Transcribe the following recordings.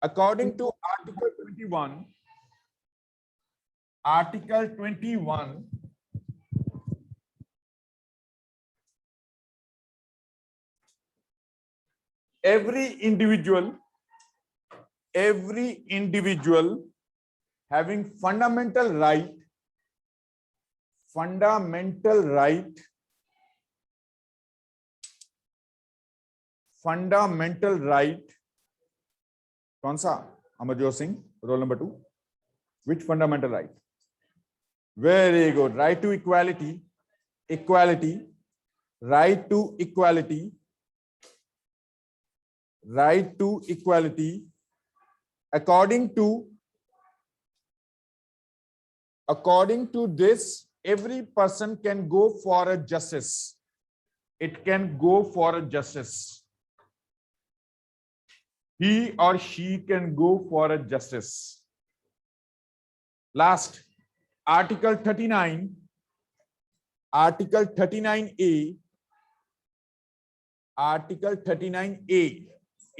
According to Article 21, every individual having fundamental right कौन सा? Amarjot Singh, roll number 2. Which fundamental right? Very good. Right to equality, right to equality, according to this, every person can go for a justice. It can go for a justice. He or she can go for a justice. Last, Article 39, Article 39A, Article 39A,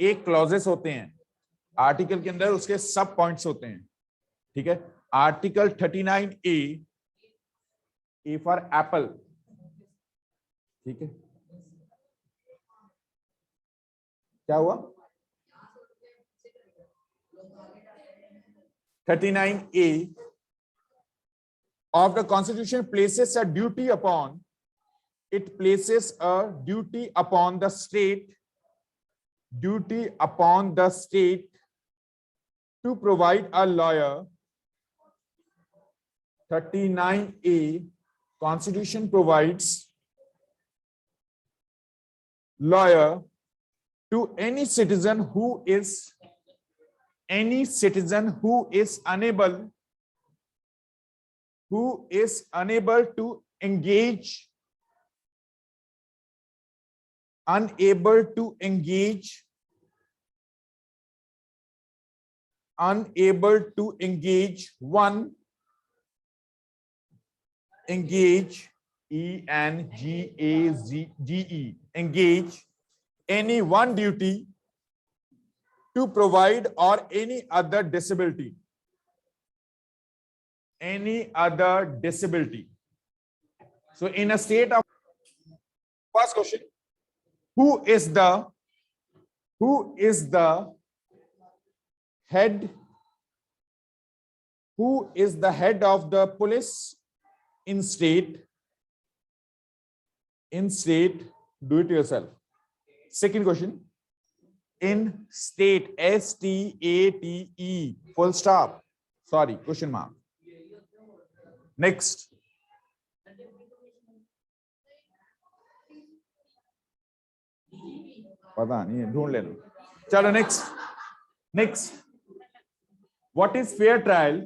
एक clauses होते हैं article के अंदर, उसके सब points होते हैं, ठीक है. Article 39A, A for Apple, ठीक है. क्या हुआ? 39A of the Constitution places a duty upon the state to provide a lawyer. 39A, Constitution provides lawyer to any citizen who is unable to engage any one duty to provide or any other disability. So in a state of, first question, who is the head of the police in state? Do it yourself. Second question, in state, S-T-A-T-E, full stop, sorry, question mark. Next, पता नहीं है, ढूंढ लेना. चलो next, what is fair trial?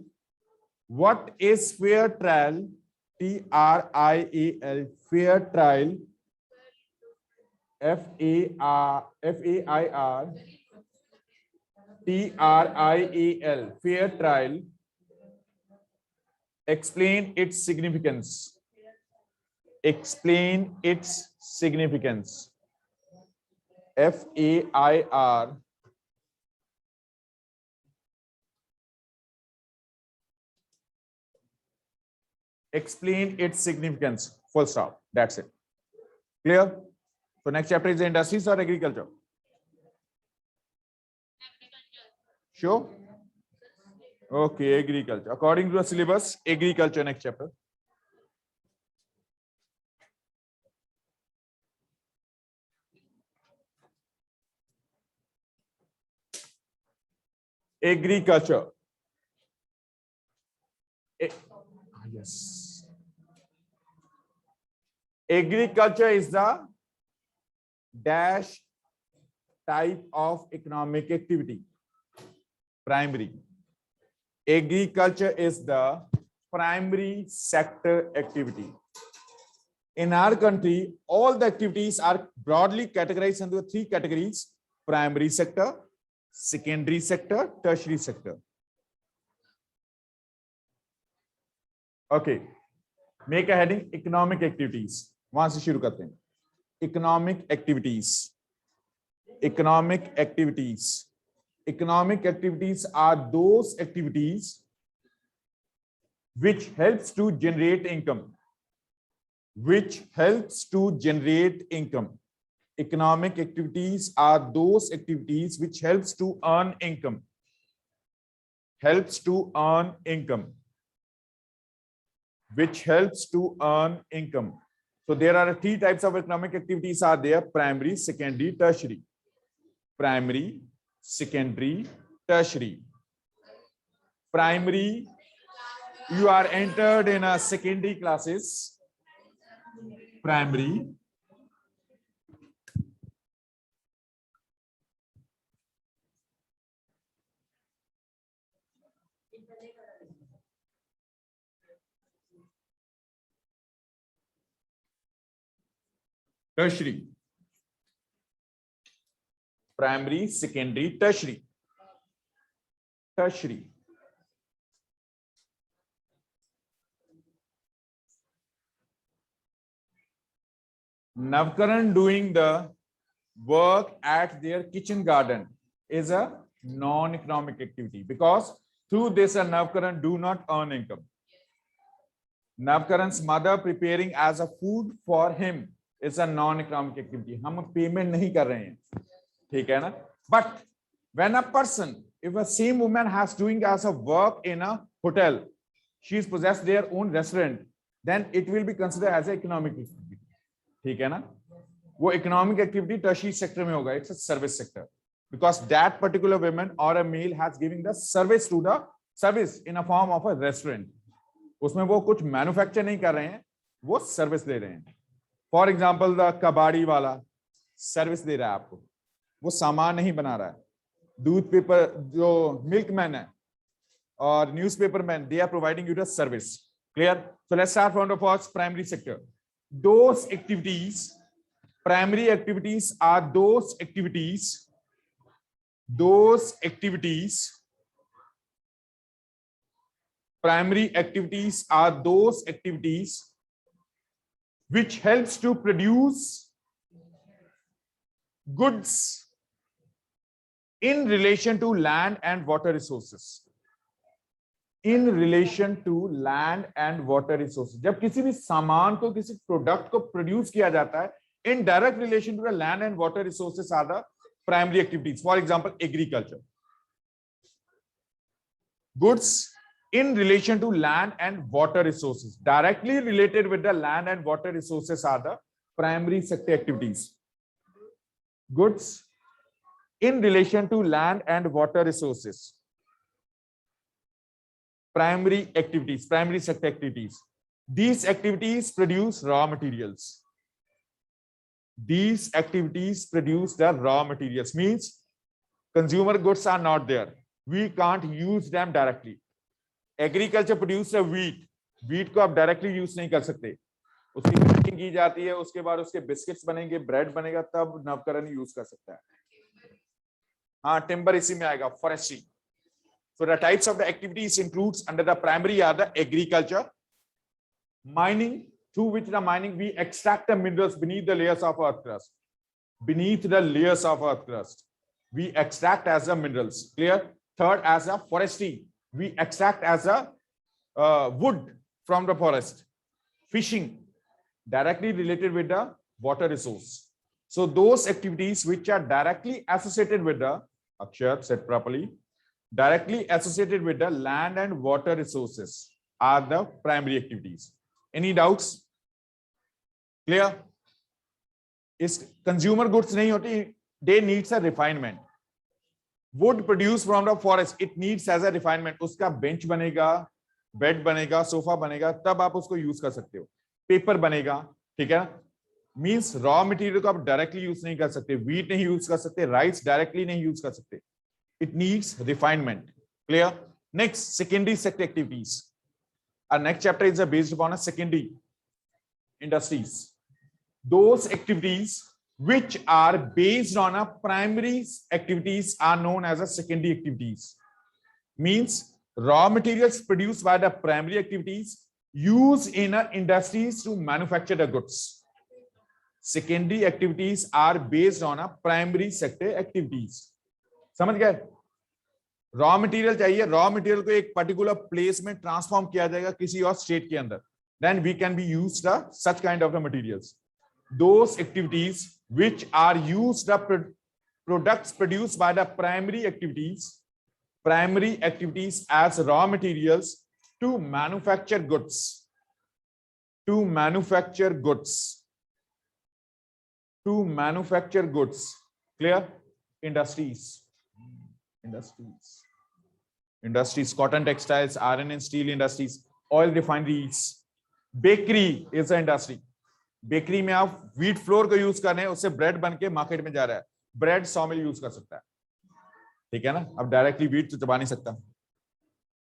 T-R-I-A-L, fair trial, F-A-I-R T-R-I-A-L, fair trial. Explain its significance. F-A-I-R explain its significance, full stop, that's it. Clear? So next chapter is the industries or agriculture? Sure? Okay, agriculture. According to the syllabus, agriculture next chapter. Agriculture. Yes. Agriculture is the dash type of economic activity. Primary. Agriculture is the primary sector activity. In our country, all the activities are broadly categorized into 3 categories: primary sector, secondary sector, tertiary sector. Okay, make a heading economic activities. वहां से शुरू करते हैं. Economic activities. Economic activities are those activities which helps to generate income. Which helps to generate income. Economic activities are those activities which helps to earn income. Helps to earn income. Which helps to earn income. So there are three types of economic activities are there: primary, secondary, tertiary. Primary, secondary, tertiary. Primary, you are entered in a secondary classes. Primary. Tertiary. Primary, secondary, tertiary. Tertiary. Navkaran doing the work at their kitchen garden is a non-economic activity, because through this a Navkaran do not earn income. Navkaran's mother preparing as a food for him is a non-economic activity. हम payment नहीं कर रहे हैं, ठीक है ना? But when a person, if a same woman has doing as a work in a hotel, she is possessed their own restaurant, then it will be considered as an economic activity. ठीक है ना? वो economic activity tertiary sector में होगा. It's a service sector, because that particular woman or a male has giving the service to the service in a form of a restaurant. उसमें वो कुछ manufacture नहीं कर रहे हैं, वो सर्विस दे रहे हैं. फॉर एग्जाम्पल द कबाड़ी वाला सर्विस दे रहा है आपको, वो सामान नहीं बना रहा है. दूध पेपर जो मिल्क मैन है और newspaper man, they are providing you the service. Clear? So let's start from the first, primary sector. Those activities, primary activities are those activities primary activities are those activities which helps to produce goods in relation to land and water resources. In relation to land and water resources. जब किसी भी सामान को, किसी product को produce किया जाता है, in direct relation to the land and water resources are the primary activities. For example, agriculture. Goods in relation to land and water resources, directly related with the land and water resources are the primary sector activities. Goods in relation to land and water resources. Primary activities, primary sector activities. These activities produce raw materials. These activities produce the raw materials, means consumer goods are not there. We can't use them directly. Agriculture produce a wheat. Wheat को आप directly use नहीं कर सकते. उसकी cutting की जाती है, उसके बाद उसके biscuits बनेंगे, bread बनेगा, तब नवकरण use कर सकता है. हाँ, timber इसी में आएगा, forestry. So the types of the activities includes under the primary are the agriculture, mining, through which the mining we extract the minerals beneath the layers of earth crust. Beneath the layers of earth crust, we extract as the minerals. Clear? Third, as a forestry, we extract as a wood from the forest. Fishing, directly related with the water resource. So those activities which are directly associated with the, Akshay said properly, directly associated with the land and water resources are the primary activities. Any doubts? Clear? Is consumer goods nahi hoti, they needs a refinement. Wood produced from the forest, it needs as a refinement. Uska bench banega, bed banega, sofa banega, tab aap usko use kar sakte ho. Paper banega, theek hai? Means raw material ko aap directly use nahi kar sakte, wheat nahi use kar sakte, rice directly nahi use kar sakte. It needs refinement. Clear? Next, secondary sector activities. Our next chapter is based upon a secondary industries. Those activities which are based on a primary activities are known as a secondary activities. Means raw materials produced by the primary activities used in industries to manufacture the goods. Secondary activities are based on a primary sector activities. समझ गए? Raw material चाहिए, raw material को एक particular place में transform किया जाएगा किसी और स्टेट के अंदर, then we can be use the such kind of the materials. Those activities which are used the products produced by the primary activities as raw materials to manufacture goods, clear? Industries, cotton textiles, iron and steel industries, oil refineries, bakery is an industry. Bakery में आप wheat flour को use कर रहे हैं, उससे bread बन के market में जा रहा है, ब्रेड सॉमिल यूज कर सकता है, ठीक है ना. अब डायरेक्टली व्हीट तो चबा नहीं सकता,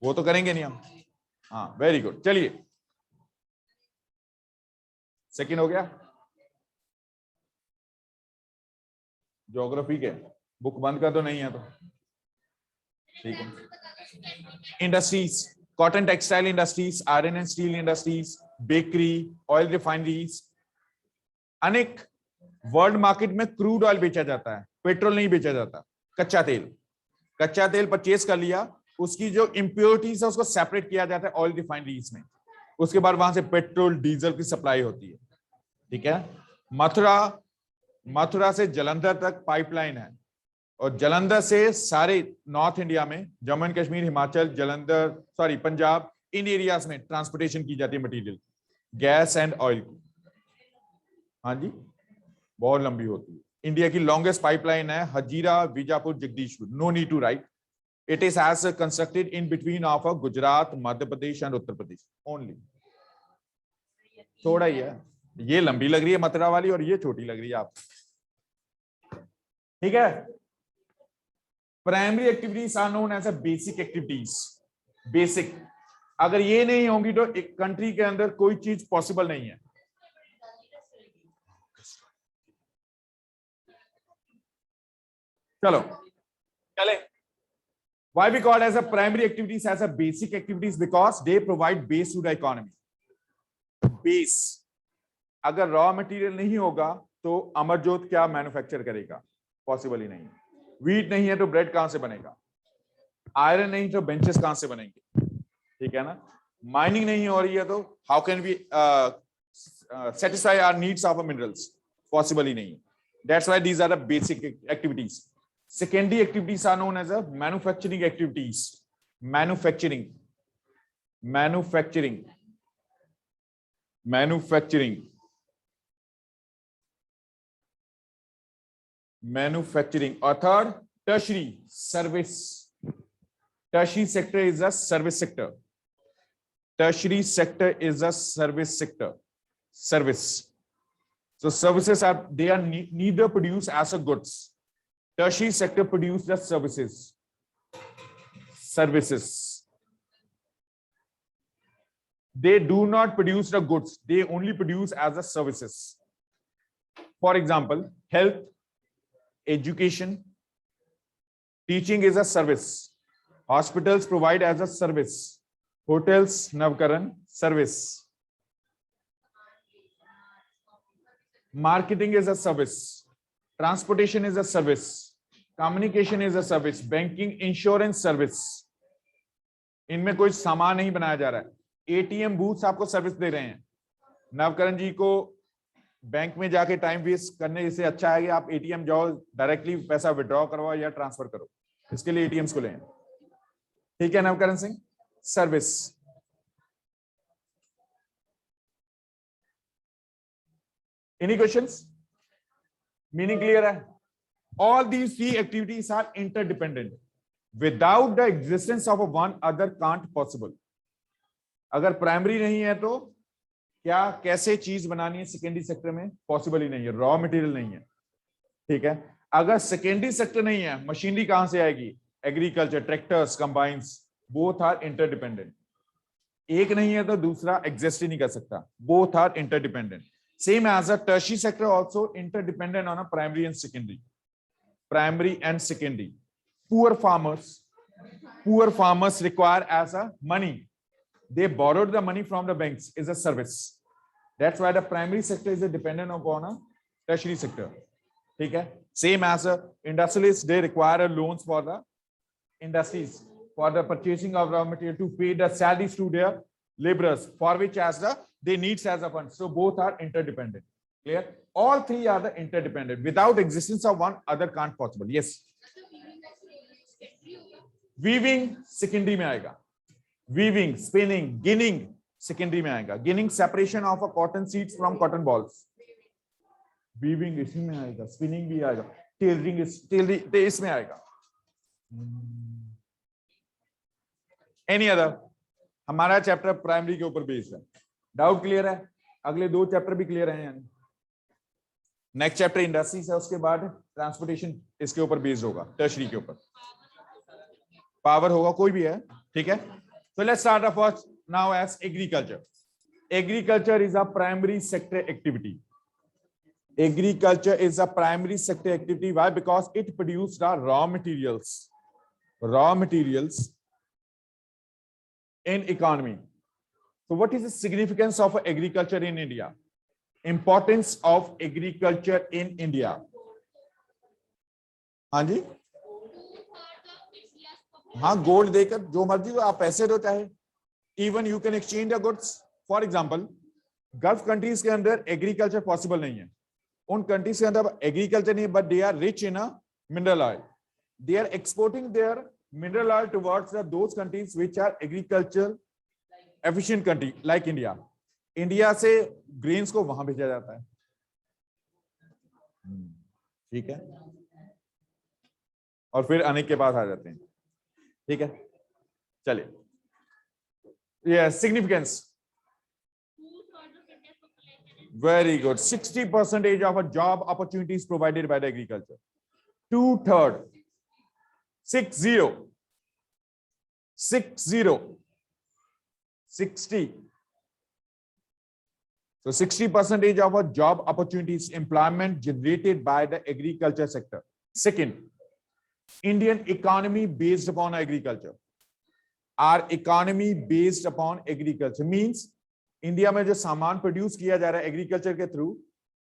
वो तो करेंगे नहीं हम. हाँ, वेरी गुड. चलिए सेकंड हो गया. ज्योग्राफी के बुक बंद कर दो, नहीं है तो ठीक है. Industries, cotton textile industries, iron and steel industries, bakery, oil refineries. अनेक वर्ल्ड मार्केट में क्रूड ऑयल बेचा जाता है, पेट्रोल नहीं बेचा जाता. कच्चा तेल परचेज कर लिया, उसकी जो इंप्योरिटीज है उसको सेपरेट किया जाता है ऑयल रिफाइनरीज में, उसके बाद वहां से पेट्रोल डीजल की सप्लाई होती है, ठीक है. मथुरा से जलंधर तक पाइपलाइन है, और जलंधर से सारे नॉर्थ इंडिया में, Jammu and Kashmir, Himachal, Punjab, in areas में ट्रांसपोर्टेशन की जाती है मटेरियल, गैस एंड ऑयल की. हाँ जी, बहुत लंबी होती है. इंडिया की लॉन्गेस्ट पाइपलाइन है Hazira Bijapur Jagdishpur. No need to write, it is as constructed in between of Gujarat, Madhya Pradesh and Uttar Pradesh only. थोड़ा ही है, ये लंबी लग रही है मथुरा वाली, और ये छोटी लग रही है आप, ठीक है. Primary activities are known as a basic activities. Basic, अगर ये नहीं होंगी तो एक कंट्री के अंदर कोई चीज पॉसिबल नहीं है. चलो चले. Why we call as a primary activities as a basic activities? Because they provide base to the economy. Base. अगर रॉ मटेरियल नहीं होगा तो अमरजोत क्या मैन्युफैक्चर करेगा? पॉसिबल ही नहीं. व्हीट नहीं है तो ब्रेड कहां से बनेगा? आयरन नहीं तो बेंचेस कहां से बनेंगे? ठीक है ना. माइनिंग नहीं हो रही है तो how can we satisfy our needs of minerals? Possible ही नहीं. That's why these are the basic activities. Secondary activities are known as a manufacturing activities. Manufacturing. Or third, tertiary service. Tertiary sector is a service sector. Tertiary sector is a service sector. Service. So services are, they are neither produced as a goods. Tertiary sector produce the services. They do not produce the goods. They only produce as the services. For example, health, education, teaching is a service. Hospitals provide as a service. Hotels, Navkaran, service. Marketing is a service. Transportation is a service. Communication is a service. Banking, insurance service. इनमें कोई सामान नहीं बनाया जा रहा है. ATM booths आपको service दे रहे हैं. नवकरण जी को बैंक में जाके टाइम वेस्ट करने से अच्छा है कि आप एटीएम जाओ, डायरेक्टली पैसा विड्रॉ करवाओ या ट्रांसफर करो. इसके लिए एटीएम्स खुले हैं. ठीक है Navkaran Singh. Service. Any questions? Meaning clear है? All these three activities are interdependent. Without the existence of one other can't possible. अगर प्राइमरी नहीं है तो क्या कैसे चीज बनानी है सेकेंडरी सेक्टर में? पॉसिबल ही नहीं है. रॉ मटेरियल नहीं है. ठीक है. अगर सेकेंडरी सेक्टर नहीं है, मशीनरी कहां से आएगी? Agriculture, tractors, combines, both are interdependent. एक नहीं है तो दूसरा एग्जिस्ट ही नहीं कर सकता. Both are interdependent. Same as a tertiary sector also interdependent on a primary and secondary. Primary and secondary. Poor farmers require as a money. They borrowed the money from the banks is a service. That's why the primary sector is dependent upon a tertiary sector. ठीक है. Same as a industrialist, they require a loans for the industries for the purchasing of raw material to pay the salaries to their laborers, for which they needs as a fund. So both are interdependent. Clear? All three are the interdependent. Without existence of one, other can't possible. Yes. Weaving secondary में आएगा. Weaving, spinning, ginning secondary में आएगा. Ginning separation of a cotton seeds from cotton balls. Weaving इसी में आएगा. Spinning भी आएगा. Tailoring इसमें आएगा. Any other? हमारा चैप्टर प्राइमरी के ऊपर बेस्ड है. डाउट क्लियर है? अगले दो चैप्टर भी क्लियर हैं यानी. नेक्स्ट चैप्टर इंडस्ट्रीज है, उसके बाद ट्रांसपोर्टेशन इसके ऊपर बेस्ड होगा, टर्शरी के ऊपर. पावर होगा कोई भी है, ठीक है. So let's start off first now as agriculture. Agriculture is a primary sector activity. Agriculture is a primary sector activity. Why? Because it produces the raw materials in economy. So what is the significance of agriculture in India? Importance of agriculture in India. हाँ जी, हाँ, gold देकर जो मर्जी आप पैसे दो चाहे. Even you can exchange the goods. For example, gulf countries के अंदर एग्रीकल्चर पॉसिबल नहीं है. उन कंट्रीज के अंदर एग्रीकल्चर नहीं, but they are rich in a mineral oil. They are exporting their mineral oil towards those countries which are agriculture efficient country like India. India से grains को वहां भेजा जाता है. ठीक है, और फिर अनेक के पास आ जाते हैं. ठीक है, चलिए. Yes, significance. Very good. 60% of a job opportunities provided by the agriculture. 2/3. 60. So 60% of a job opportunities, employment generated by the agriculture sector. Second, Indian economy based upon agriculture. Our economy based upon agriculture means India में जो सामान produce किया जा रहा है agriculture के through,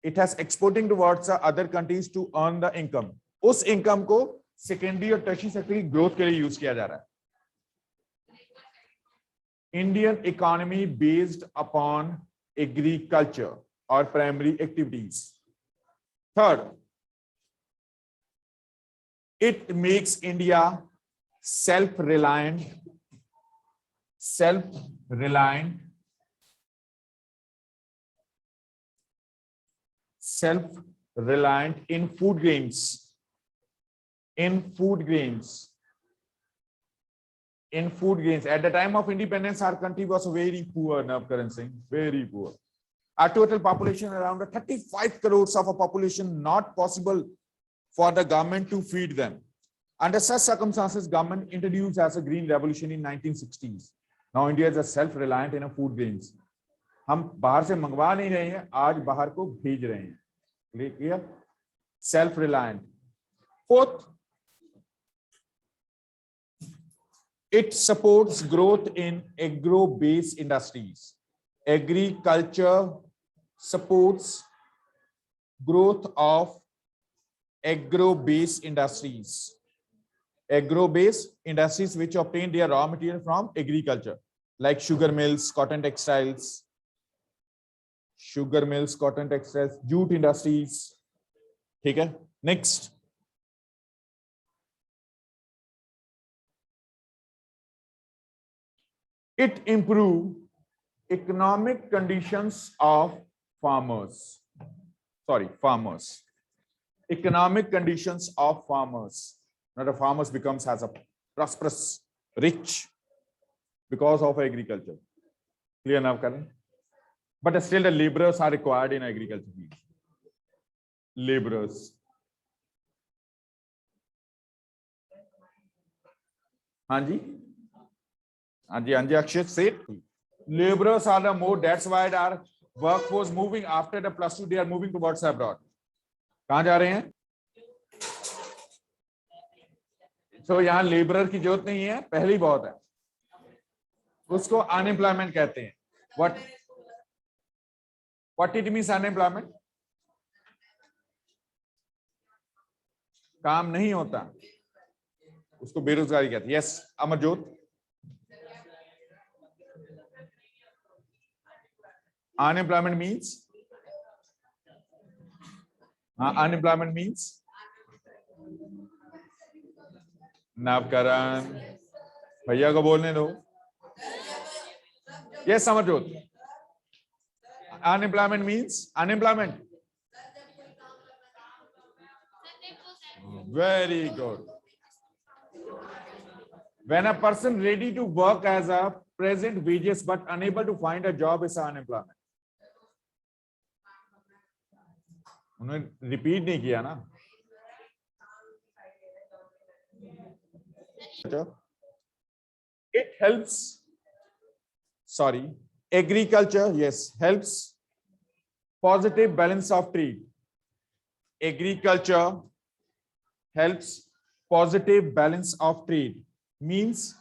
it has exporting towards other countries to earn the income. उस income को सेकेंडरी और टर्शियरी सेक्टर की ग्रोथ के लिए यूज किया जा रहा है. Indian economy based upon agriculture और primary activities. Third, it makes India self-reliant in food grains. At the time of independence, our country was very poor, Navkaran Singh, very poor. Our total population around 35 crores of a population, not possible for the government to feed them. Under such circumstances, government introduced as a green revolution in 1960s. Now India is self-reliant in food grains. हम बाहर से मंगवा नहीं रहे हैं, आज बाहर को भेज रहे हैं. Clear? Self-reliant. Fourth, it supports growth in agro-based industries. Agriculture supports growth of agro-based industries. Agro-based industries which obtain their raw material from agriculture, like sugar mills, cotton textiles, jute industries. Okay, next. It improves economic conditions of farmers. Economic conditions of farmers. Now the farmers becomes as a prosperous, rich because of agriculture. Clear now, Karan? But still the laborers are required in agriculture. Laborers. Hanji, Akshay said. Laborers are the more, that's why our workforce moving after the +2, they are moving towards abroad. कहाँ जा रहे हैं? तो यहाँ labourer की जरूरत नहीं है, पहले ही बहुत है. उसको अनएम्प्लॉयमेंट कहते हैं. What it means unemployment? काम नहीं होता. उसको बेरोजगारी कहते हैं। Yes Amarjot, unemployment means, unemployment means Navkaran, भैया को बोलने दो। Yes Samarjot, unemployment means unemployment. Very good. When a person ready to work as a present wages but unable to find a job is unemployment. उन्होंने रिपीट नहीं किया ना। It helps, sorry, agriculture, yes, helps positive balance of trade. Agriculture helps positive balance of trade. Means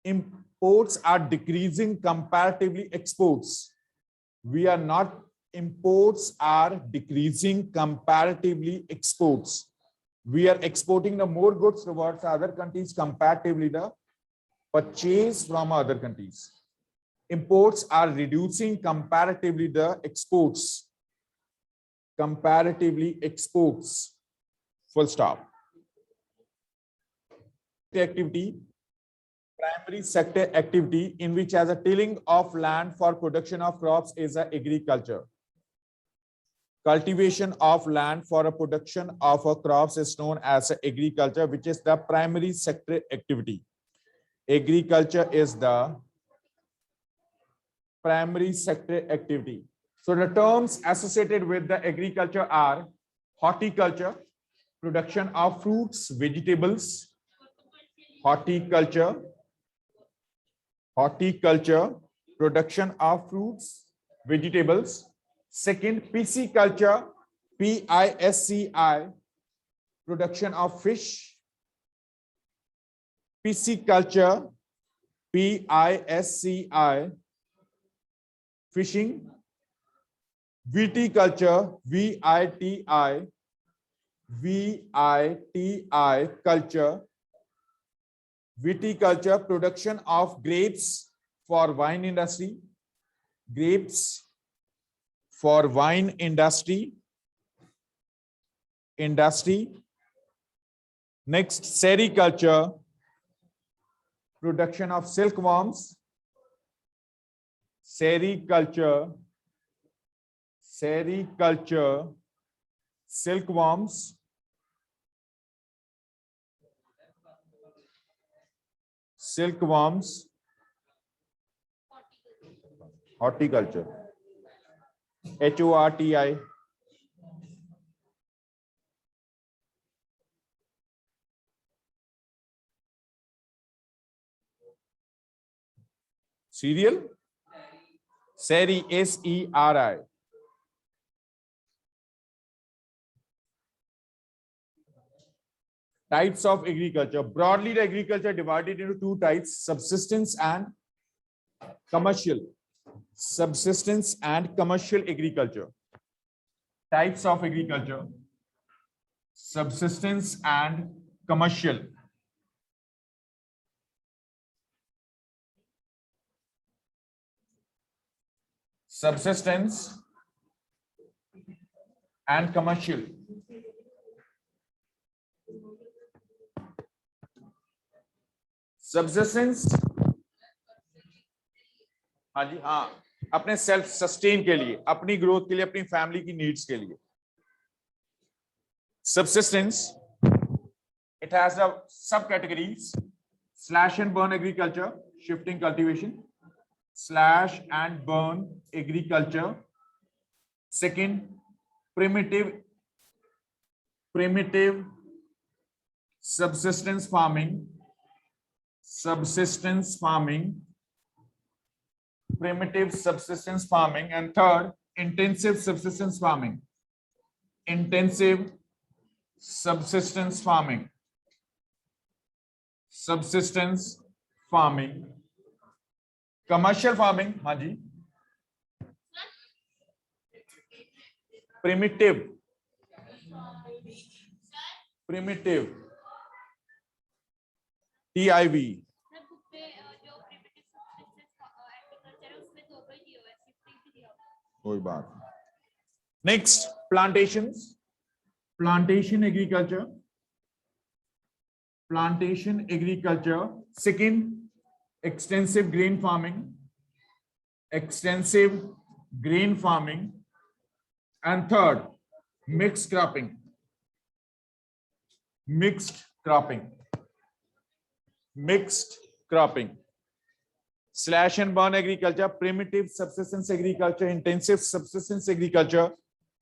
imports are decreasing comparatively exports. We are not, imports are decreasing comparatively exports. We are exporting the more goods towards other countries comparatively the purchase from other countries. Imports are reducing comparatively the exports. Comparatively exports. Full stop. Activity, primary sector activity in which as a tilling of land for production of crops is a agriculture. Cultivation of land for a production of a crops is known as agriculture, which is the primary sector activity. Agriculture is the primary sector activity. So the terms associated with the agriculture are horticulture, production of fruits, vegetables, horticulture, production of fruits, vegetables. Second, pisciculture, PISCI, production of fish. Pisciculture, PISCI, fishing. Viticulture, VITI, culture. Viticulture, production of grapes for wine industry. Grapes for wine industry. Next, sericulture, production of silkworms. Sericulture, silkworms. Silkworms, horticulture, HORTI. Cereal, SERI, SERI. Types of agriculture. Broadly, the agriculture divided into two types: subsistence and commercial. Subsistence and commercial agriculture. Types of agriculture: subsistence and commercial. Subsistence and commercial. Subsistence, हाँ जी, हाँ, अपने self sustain के लिए, अपनी growth के लिए, अपनी family की नीड्स के लिए. Subsistence, it has the subcategories: slash and burn agriculture, shifting cultivation. Slash and burn agriculture. Second, primitive subsistence farming. Primitive subsistence farming. And third, intensive subsistence farming. Subsistence farming. Commercial farming, हाँ जी. Primitive TIV, sir book पे जो primitive subsistence agriculture है उसमें दो पे दिया हुआ है, 50 भी दिया हुआ है। कोई बात नहीं। Next plantations, plantation agriculture, plantation agriculture. Second extensive grain farming, extensive grain farming, and third mixed cropping, mixed cropping, mixed cropping. Slash and burn agriculture, primitive subsistence agriculture, intensive subsistence agriculture,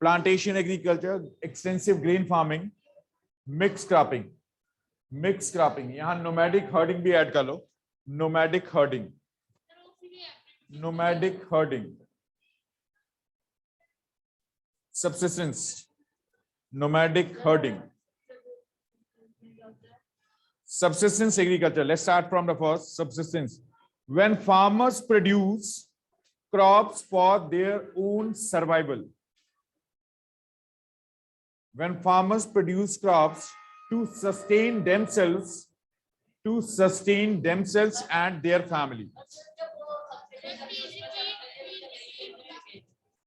plantation agriculture, extensive grain farming, mixed cropping, mixed cropping. यहाँ nomadic herding भी add कर लो, nomadic herding, nomadic herding, subsistence, nomadic herding, subsistence agriculture. Let's start from the first, subsistence. When farmers produce crops for their own survival, when farmers produce crops to sustain themselves and their family.